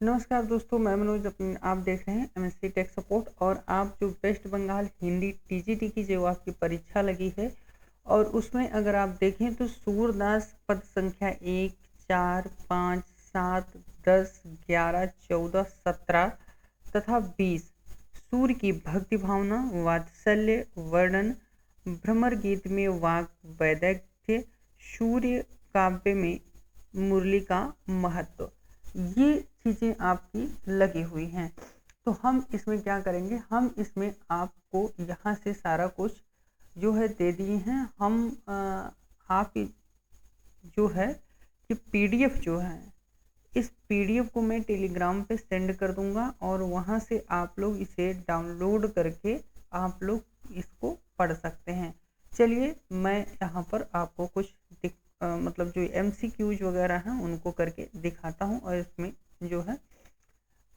नमस्कार दोस्तों, मैं मनोज आप देख रहे हैं एमएससी टेक सपोर्ट। और आप जो वेस्ट बंगाल हिंदी टीजीटी की जो आपकी परीक्षा लगी है और उसमें अगर आप देखें तो सूरदास पद संख्या 1, 4, 5, 7, 10, 11, 14, 17 तथा 20 सूर्य की भक्ति भावना, वात्सल्य वर्णन, भ्रमर गीत में वाक वैदग्ध्य, सूर्य काव्य में मुरली का महत्व, ये चीज़ें आपकी लगी हुई हैं। तो हम इसमें क्या करेंगे, हम इसमें आपको यहाँ से सारा कुछ जो है दे दिए हैं। हम आप जो है कि पीडीएफ जो है, इस पीडीएफ को मैं टेलीग्राम पे सेंड कर दूंगा और वहाँ से आप लोग इसे डाउनलोड करके आप लोग इसको पढ़ सकते हैं। चलिए मैं यहाँ पर आपको कुछ मतलब जो एमसीक्यूज वगैरह हैं उनको करके दिखाता हूँ। और इसमें जो है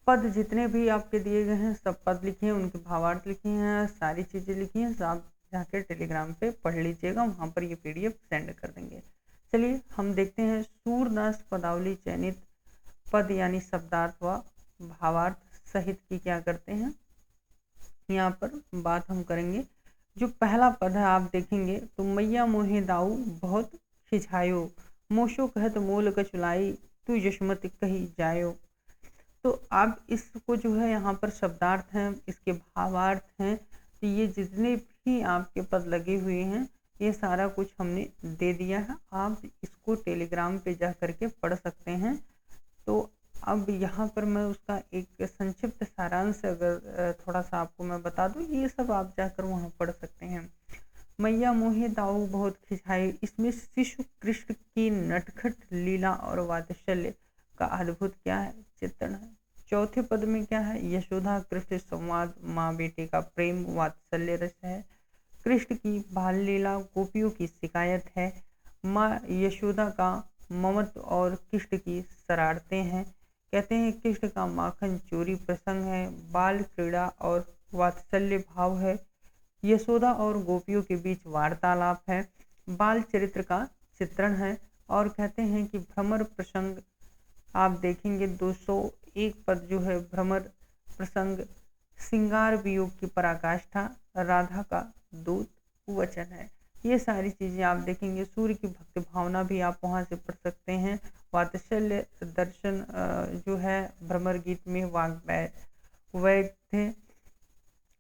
पद जितने भी आपके दिए गए हैं सब पद लिखे हैं, उनके भावार्थ लिखे हैं, सारी चीज़ें लिखी हैं। आप जाकर टेलीग्राम पे पढ़ लीजिएगा, वहाँ पर ये पीडीएफ सेंड कर देंगे। चलिए हम देखते हैं सूरदास पदावली चयनित पद यानी शब्दार्थ व भावार्थ सहित की क्या करते हैं, यहाँ पर बात हम करेंगे। जो पहला पद है आप देखेंगे तो मैया मोहे दाऊ बहुत खिझायो, मोशो कहत मोल कचुलाई, तू यशमत कही जायो। तो आप इसको जो है यहाँ पर शब्दार्थ हैं, इसके भावार्थ हैं, तो ये जितने भी आपके पद लगे हुए हैं ये सारा कुछ हमने दे दिया है। आप इसको टेलीग्राम पे जा करके पढ़ सकते हैं। तो अब यहाँ पर मैं उसका एक संक्षिप्त सारांश अगर थोड़ा सा आपको मैं बता दूँ, ये सब आप जाकर वहाँ पढ़ सकते हैं। मैया मोहे दाऊ बहुत खिंचाई, इसमें शिशु कृष्ण की नटखट लीला और वात्सल्य का अद्भुत क्या है चित्रण है। चौथे पद में क्या है, यशोदा कृष्ण संवाद, माँ बेटे का प्रेम वात्सल्य रस है। कृष्ण की बाल लीला, गोपियों की शिकायत है। माँ यशोदा का ममत्व और कृष्ण की शरारतें हैं। कहते हैं कृष्ण का माखन चोरी प्रसंग है। बाल क्रीड़ा और वात्सल्य भाव है। यशोदा और गोपियों के बीच वार्तालाप है। बाल चरित्र का चित्रण है। और कहते हैं कि भ्रमर प्रसंग आप देखेंगे 201 पद जो है भ्रमर प्रसंग, श्रृंगार वियोग की पराकाष्ठा, राधा का दूत वचन है। ये सारी चीज़ें आप देखेंगे। सूर्य की भक्ति भावना भी आप वहाँ से पढ़ सकते हैं। वात्सल्य दर्शन जो है भ्रमर गीत में वाग वैदग्ध्य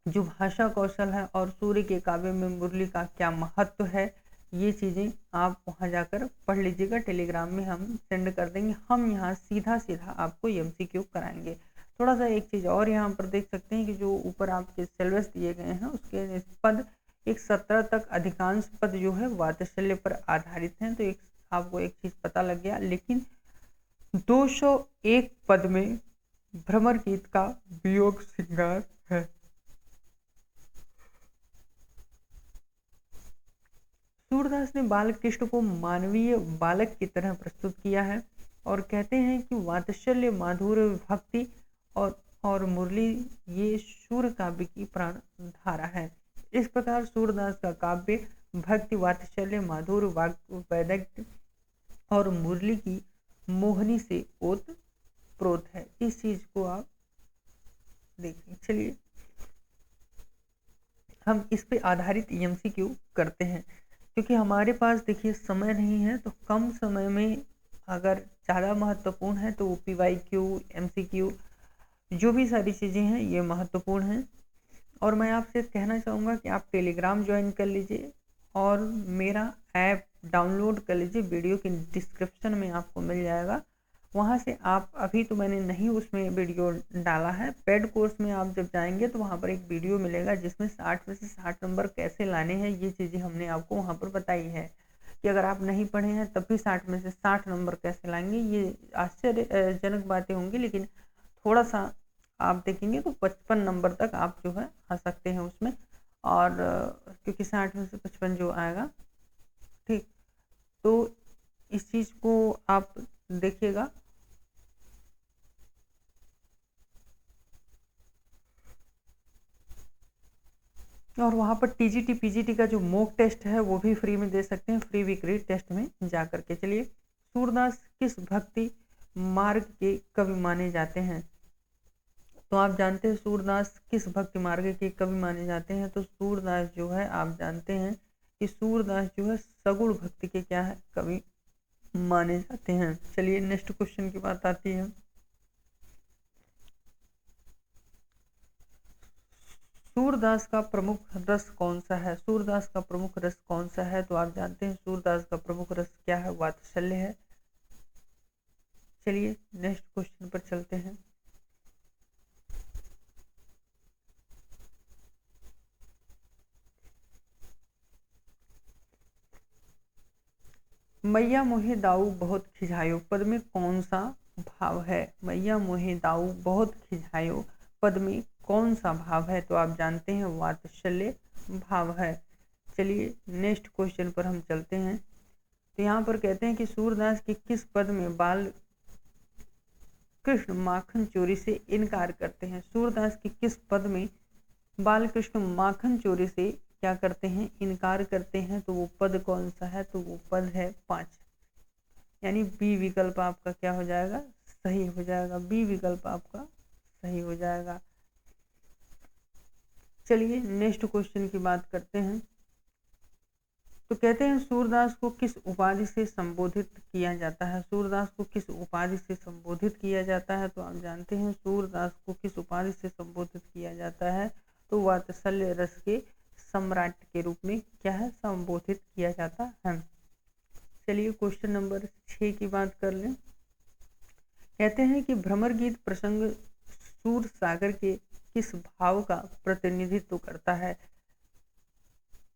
जो भाषा कौशल है, और सूर्य के काव्य में मुरली का क्या महत्व है, ये चीज़ें आप वहाँ जाकर पढ़ लीजिएगा। टेलीग्राम में हम सेंड कर देंगे। हम यहाँ सीधा सीधा आपको एमसीक्यू कराएंगे। थोड़ा सा एक चीज़ और यहाँ पर देख सकते हैं कि जो ऊपर आपके सिलेबस दिए गए हैं उसके पद एक 17 तक अधिकांश पद जो है वात्सल्य पर आधारित हैं। तो एक आपको एक चीज़ पता लग गया। लेकिन 201 पद में भ्रमर गीत का वियोग श्रृंगार है। सूरदास ने बालकृष्ण को मानवीय बालक की तरह प्रस्तुत किया है। और कहते हैं कि वात्सल्य, माधुर्य, भक्ति और मुरली ये सूर्य काव्य की प्राण धारा है। इस प्रकार सूरदास का काव्य भक्ति, वात्सल्य, माधुर्य, वैदग्ध्य और मुरली की मोहनी से ओत प्रोत है। इस चीज को आप देखिए। चलिए हम इस पे आधारित एमसीक्यू करते हैं, क्योंकि हमारे पास देखिए समय नहीं है। तो कम समय में अगर ज़्यादा महत्वपूर्ण है तो PYQ, MCQ जो भी सारी चीज़ें हैं ये महत्वपूर्ण हैं। और मैं आपसे कहना चाहूँगा कि आप टेलीग्राम ज्वाइन कर लीजिए और मेरा ऐप डाउनलोड कर लीजिए। वीडियो की डिस्क्रिप्शन में आपको मिल जाएगा, वहाँ से आप अभी तो मैंने नहीं उसमें वीडियो डाला है। पेड कोर्स में आप जब जाएंगे तो वहाँ पर एक वीडियो मिलेगा जिसमें 60 में से 60 नंबर कैसे लाने हैं ये चीज़ें हमने आपको वहाँ पर बताई है। कि अगर आप नहीं पढ़े हैं तब भी 60 में से 60 नंबर कैसे लाएंगे, ये आश्चर्यजनक बातें होंगी। लेकिन थोड़ा सा आप देखेंगे तो 55 नंबर तक आप जो है आ सकते हैं उसमें। और क्योंकि 60 में से 55 जो आएगा, ठीक, तो इस चीज़ को आप देखिएगा। और वहाँ पर TGT PGT का जो मॉक टेस्ट है वो भी फ्री में दे सकते हैं, फ्री वीकली टेस्ट में जा करके। चलिए सूरदास किस भक्ति मार्ग के कवि माने जाते हैं? तो आप जानते हैं सूरदास किस भक्ति मार्ग के कवि माने जाते हैं? तो सूरदास जो है आप जानते हैं कि सूरदास जो है सगुण भक्ति के क्या है, कवि माने जाते हैं। चलिए नेक्स्ट क्वेश्चन की बात आती है। सूरदास का प्रमुख रस कौन सा है? सूरदास का प्रमुख रस कौन सा है? तो आप जानते हैं सूरदास का प्रमुख रस क्या है, वात्सल्य है। चलिए नेक्स्ट क्वेश्चन पर चलते हैं। मैया मोहे दाऊ बहुत खिझायो पद में कौन सा भाव है? मैया मोहे दाऊ बहुत खिझायो पद में कौन सा भाव है? तो आप जानते हैं वात्सल्य भाव है। चलिए नेक्स्ट क्वेश्चन पर हम चलते हैं। तो यहाँ पर कहते हैं कि सूरदास के किस पद में बाल कृष्ण माखन चोरी से इनकार करते हैं? सूरदास के किस पद में बाल कृष्ण माखन चोरी से क्या करते हैं, इनकार करते हैं? तो वो पद कौन सा है? तो वो पद है 5, यानी बी विकल्प आपका क्या हो जाएगा, सही हो जाएगा। बी विकल्प आपका सही हो जाएगा। चलिए नेक्स्ट क्वेश्चन की बात करते हैं। तो कहते हैं सूरदास को किस उपाधि से संबोधित किया जाता है? सूरदास को किस उपाधि से संबोधित किया जाता है? तो आप जानते हैं सूरदास को किस उपाधि से संबोधित किया जाता है? तो वात्सल्य रस के सम्राट के रूप में क्या है, संबोधित किया जाता है। चलिए क्वेश्चन नंबर 6 की बात कर लें। कहते हैं कि भ्रमर गीत प्रसंग सूर सागर के किस भाव का प्रतिनिधित्व करता है?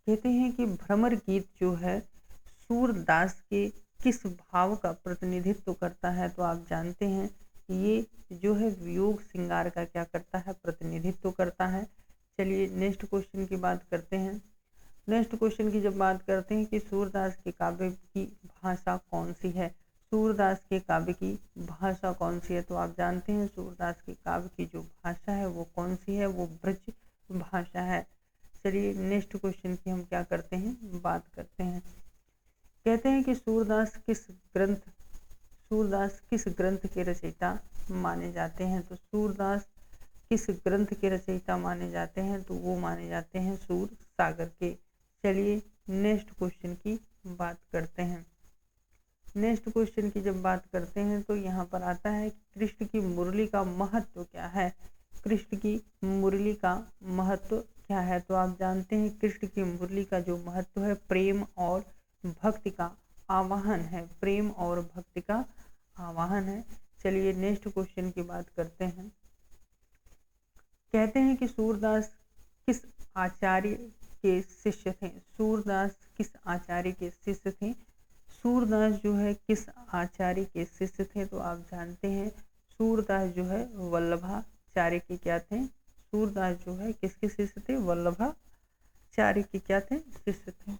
कहते हैं कि भ्रमर गीत जो है सूरदास के किस भाव का प्रतिनिधित्व करता है? तो आप जानते हैं ये जो है वियोग श्रृंगार का क्या करता है, प्रतिनिधित्व करता है। चलिए नेक्स्ट क्वेश्चन की बात करते हैं। नेक्स्ट क्वेश्चन की जब बात करते हैं कि सूरदास के काव्य की भाषा कौन सी है? सूरदास के काव्य की भाषा कौन सी है? तो आप जानते हैं सूरदास के काव्य की जो भाषा है वो कौन सी है, वो ब्रज भाषा है। चलिए नेक्स्ट क्वेश्चन की हम क्या करते हैं, बात करते हैं। कहते हैं कि सूरदास किस ग्रंथ के रचयिता माने जाते हैं? तो सूरदास किस ग्रंथ के रचयिता माने जाते हैं? तो वो माने जाते हैं सूर सागर के। चलिए नेक्स्ट क्वेश्चन की बात करते हैं। नेक्स्ट क्वेश्चन की जब बात करते हैं तो यहाँ पर आता है कि कृष्ण की मुरली का महत्व क्या है? कृष्ण की मुरली का महत्व क्या है? तो आप जानते हैं कृष्ण की मुरली का जो महत्व है प्रेम और भक्ति का आवाहन है, प्रेम और भक्ति का आवाहन है। चलिए नेक्स्ट क्वेश्चन की बात करते हैं। कहते हैं कि सूरदास किस आचार्य के शिष्य थे? सूरदास किस आचार्य के शिष्य थे? सूरदास जो है किस आचार्य के शिष्य थे? तो आप जानते हैं सूरदास जो है वल्लभाचार्य के क्या थे? सूरदास जो है किसके शिष्य थे? वल्लभाचार्य के क्या थे? शिष्य थे।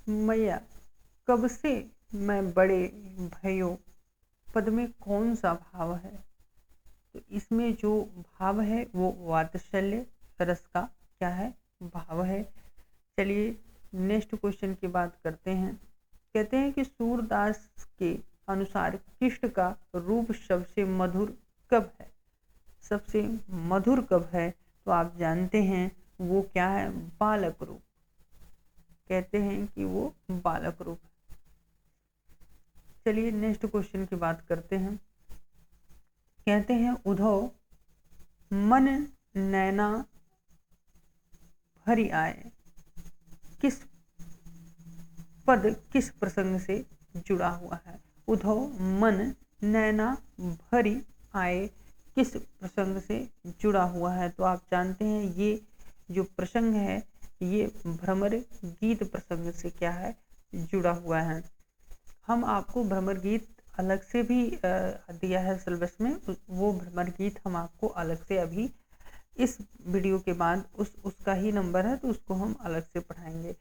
मैया कब से मैं बड़े भयो पद में कौन सा भाव है? तो इसमें जो भाव है वो वात्सल्य रस का क्या है, भाव है। चलिए नेक्स्ट क्वेश्चन की बात करते हैं। कहते हैं कि सूरदास के अनुसार कृष्ण का रूप सबसे मधुर कब है? सबसे मधुर कब है? तो आप जानते हैं वो क्या है, बालक रूप। कहते हैं कि वो बालक रूप है। चलिए नेक्स्ट क्वेश्चन की बात करते हैं। कहते हैं उद्धव मन नैना भरी आए किस पद किस प्रसंग से जुड़ा हुआ है? उद्धव मन नैना भरी आए किस प्रसंग से जुड़ा हुआ है? तो आप जानते हैं ये जो प्रसंग है ये भ्रमर गीत प्रसंग से क्या है, जुड़ा हुआ है। हम आपको भ्रमर गीत अलग से भी दिया है सिलेबस में, वो भ्रमर गीत हम आपको अलग से अभी इस वीडियो के बाद उसका ही नंबर है तो उसको हम अलग से पढ़ाएंगे।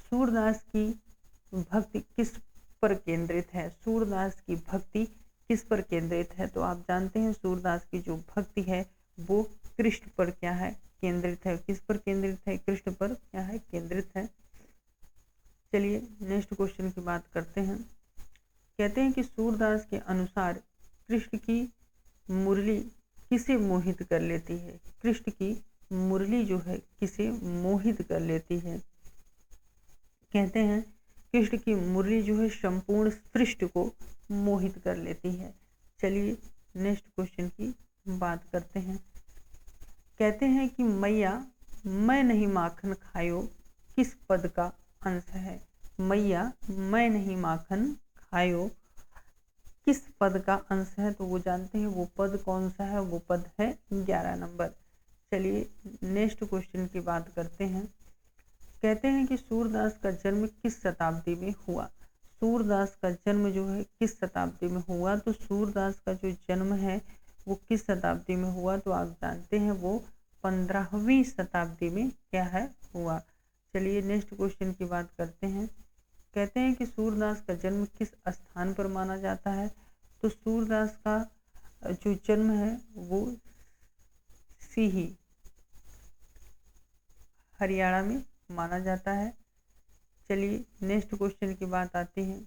सूरदास की भक्ति किस पर केंद्रित है? सूरदास की भक्ति किस पर केंद्रित है? तो आप जानते हैं सूरदास की जो भक्ति है वो कृष्ण पर क्या है? केंद्रित है। किस पर केंद्रित है? कृष्ण पर क्या है? केंद्रित है। चलिए नेक्स्ट क्वेश्चन की बात करते हैं। कहते हैं कि सूरदास के अनुसार कृष्ण की मुरली किसे मोहित कर लेती है? कृष्ण की मुरली जो है किसे मोहित कर लेती है? कहते हैं कृष्ण की मुरली जो है संपूर्ण सृष्टि को मोहित कर लेती है। चलिए नेक्स्ट क्वेश्चन की बात करते हैं। कहते हैं कि मैया मैं नहीं माखन खायो किस पद का अंश है? मैया मैं नहीं माखन खायो किस पद का अंश है? तो वो जानते हैं वो पद कौन सा है? वो पद है 11 नंबर। चलिए नेक्स्ट क्वेश्चन की बात करते हैं। कहते हैं कि सूरदास का जन्म किस शताब्दी में हुआ? सूरदास का जन्म जो है किस शताब्दी में हुआ? तो सूरदास का जो जन्म है वो किस शताब्दी में हुआ? तो आप जानते हैं वो 15वीं शताब्दी में क्या है? हुआ। चलिए नेक्स्ट क्वेश्चन की बात करते हैं। कहते हैं कि सूरदास का जन्म किस स्थान पर माना जाता है? तो सूरदास का जो जन्म है वो सीही हरियाणा में माना जाता है। चलिए नेक्स्ट क्वेश्चन की बात आती है।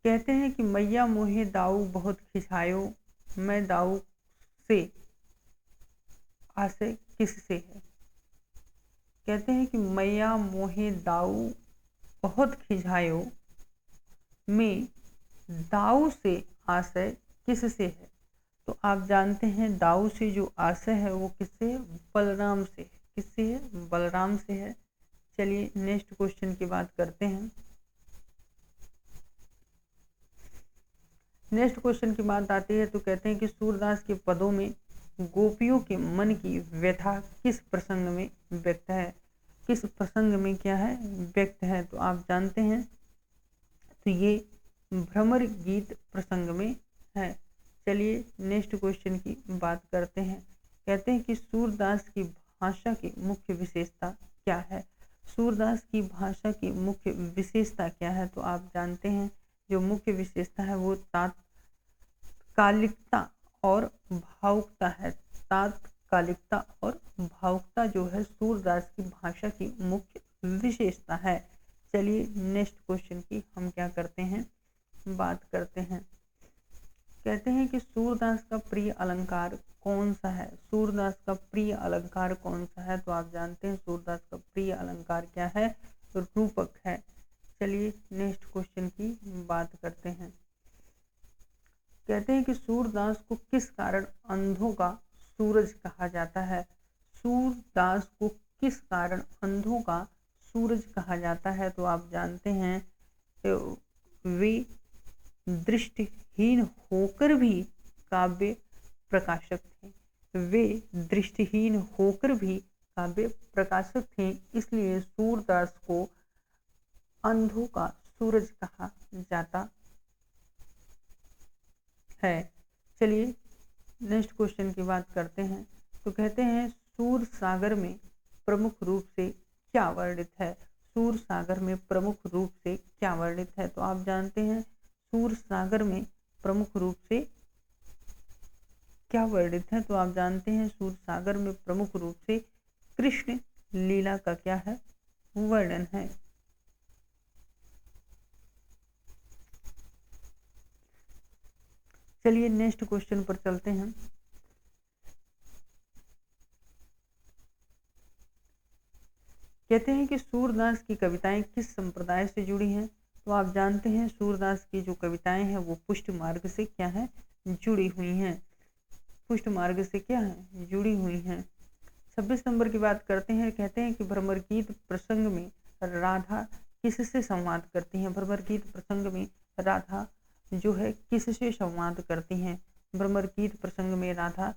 कहते हैं कि मैया मोहे दाऊ बहुत खिसायो मैं दाऊ से आशय किससे है? कहते हैं कि मैया मोहे दाऊ बहुत खिसायो में दाऊ से आशय किससे है? तो आप जानते हैं दाऊ से जो आशय है वो किससे? बलराम से है। किससे है? बलराम से है। चलिए नेक्स्ट क्वेश्चन की बात करते हैं। नेक्स्ट क्वेश्चन की बात आती है तो कहते हैं कि सूरदास के पदों में गोपियों के मन की व्यथा किस प्रसंग में व्यक्त है? किस प्रसंग में क्या है? व्यक्त है। तो आप जानते हैं तो ये भ्रमर गीत प्रसंग में है। चलिए नेक्स्ट क्वेश्चन की बात करते हैं। कहते हैं कि सूरदास की भाषा की मुख्य विशेषता क्या है? सूरदास की भाषा की मुख्य विशेषता क्या है? तो आप जानते हैं जो मुख्य विशेषता है वो तात्कालिकता और भावुकता है। तात्कालिकता और भावुकता जो है सूरदास की भाषा की मुख्य विशेषता है। चलिए नेक्स्ट क्वेश्चन की हम क्या करते हैं? बात करते हैं। कहते हैं कि सूरदास का प्रिय अलंकार कौन सा है? सूरदास का प्रिय अलंकार कौन सा है? तो आप जानते हैं सूरदास का प्रिय अलंकार क्या है? रूपक है। चलिए नेक्स्ट क्वेश्चन की बात करते हैं। कहते हैं कि सूरदास को किस कारण अंधों का सूरज कहा जाता है? सूरदास को किस कारण अंधों का सूरज कहा जाता है? तो आप जानते हैं वे दृष्टिहीन होकर भी काव्य प्रकाशक थे। वे दृष्टिहीन होकर भी काव्य प्रकाशक थे, इसलिए सूरदास को अंधों का सूरज कहा जाता है। चलिए नेक्स्ट क्वेश्चन की बात करते हैं। तो कहते हैं सूर सागर में प्रमुख रूप से क्या वर्णित है? सूर सागर में प्रमुख रूप से क्या वर्णित है? तो आप जानते हैं सूर सागर में प्रमुख रूप से क्या वर्णित है? तो आप जानते हैं सूर सागर में प्रमुख रूप से कृष्ण लीला का क्या है? वर्णन है। चलिए नेक्स्ट क्वेश्चन पर चलते हैं। कहते हैं कि सूरदास की कविताएं किस संप्रदाय से जुड़ी हैं? तो आप जानते हैं सूरदास की जो कविताएं हैं वो पुष्ट मार्ग से क्या है? जुड़ी हुई हैं। पुष्ट मार्ग से क्या है? जुड़ी हुई हैं। 26 नंबर की बात करते हैं। कहते हैं कि भ्रमर गीत प्रसंग में राधा किससे संवाद करती हैं? भ्रमर गीत प्रसंग में राधा जो है किससे संवाद करती हैं? भ्रमर गीत प्रसंग में राधा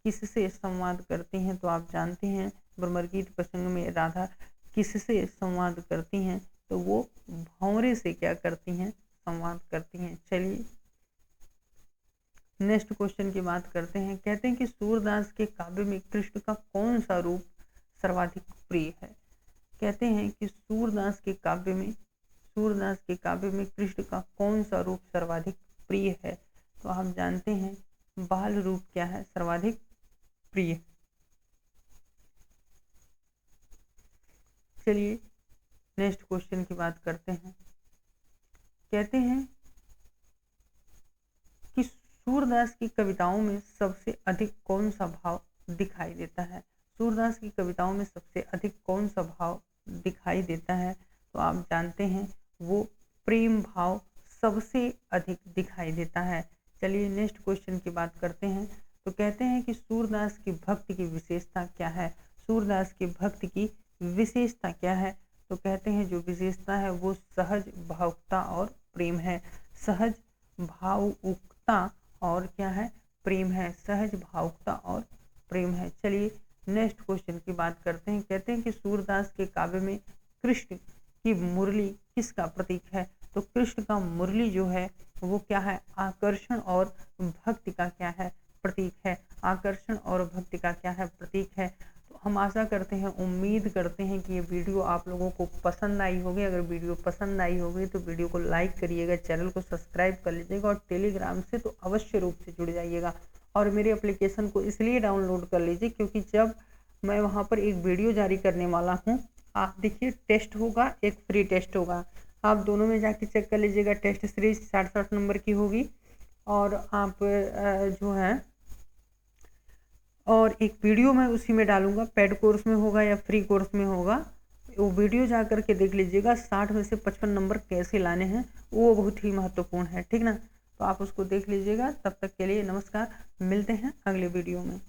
किससे संवाद करती हैं? तो आप जानते हैं भ्रमर गीत प्रसंग में राधा किससे संवाद करती हैं? तो वो भंवरे से क्या करती हैं? संवाद करती हैं। चलिए नेक्स्ट क्वेश्चन की बात करते हैं। कहते हैं कि सूरदास के काव्य में कृष्ण का कौन सा रूप सर्वाधिक प्रिय है? कहते हैं कि सूरदास के काव्य में कृष्ण का कौन सा रूप सर्वाधिक प्रिय है। तो आप जानते हैं बाल रूप क्या है सर्वाधिक प्रिय। चलिए नेक्स्ट क्वेश्चन की बात करते हैं। कहते हैं कि सूरदास की कविताओं में सबसे अधिक कौन सा भाव दिखाई देता है। सूरदास की कविताओं में सबसे अधिक कौन सा भाव दिखाई देता है। तो आप जानते हैं वो प्रेम भाव सबसे अधिक दिखाई देता है। चलिए नेक्स्ट क्वेश्चन की बात करते हैं। तो कहते हैं कि सूरदास की भक्ति की विशेषता क्या है। सूरदास की भक्ति की विशेषता क्या है। तो कहते हैं जो विशेषता है वो सहज भावुकता और प्रेम है। सहज भावुकता और क्या है, प्रेम है। सहज भावुकता और प्रेम है। चलिए नेक्स्ट क्वेश्चन की बात करते हैं। कहते हैं कि सूरदास के काव्य में कृष्ण की मुरली किसका प्रतीक है। तो कृष्ण का मुरली जो है वो क्या है, आकर्षण और भक्ति का क्या है, प्रतीक है। आकर्षण और भक्ति का क्या है, प्रतीक है। तो हम आशा करते हैं, उम्मीद करते हैं कि ये वीडियो आप लोगों को पसंद आई होगी। अगर वीडियो पसंद आई होगी तो वीडियो को लाइक करिएगा, चैनल को सब्सक्राइब कर लीजिएगा और टेलीग्राम से तो अवश्य रूप से जुड़ जाइएगा। और मेरे एप्लीकेशन को इसलिए डाउनलोड कर लीजिए क्योंकि जब मैं वहाँ पर एक वीडियो जारी करने वाला हूँ, आप देखिए टेस्ट होगा, एक फ्री टेस्ट होगा। आप दोनों में जाके चेक कर लीजिएगा। टेस्ट सीरीज 60 नंबर की होगी और आप जो है और एक वीडियो मैं उसी में डालूंगा, पेड कोर्स में होगा या फ्री कोर्स में होगा। वो वीडियो जा करके देख लीजिएगा। 60 में से 55 नंबर कैसे लाने हैं वो बहुत ही महत्वपूर्ण है, ठीक ना। तो आप उसको देख लीजिएगा। तब तक के लिए नमस्कार, मिलते हैं अगले वीडियो में।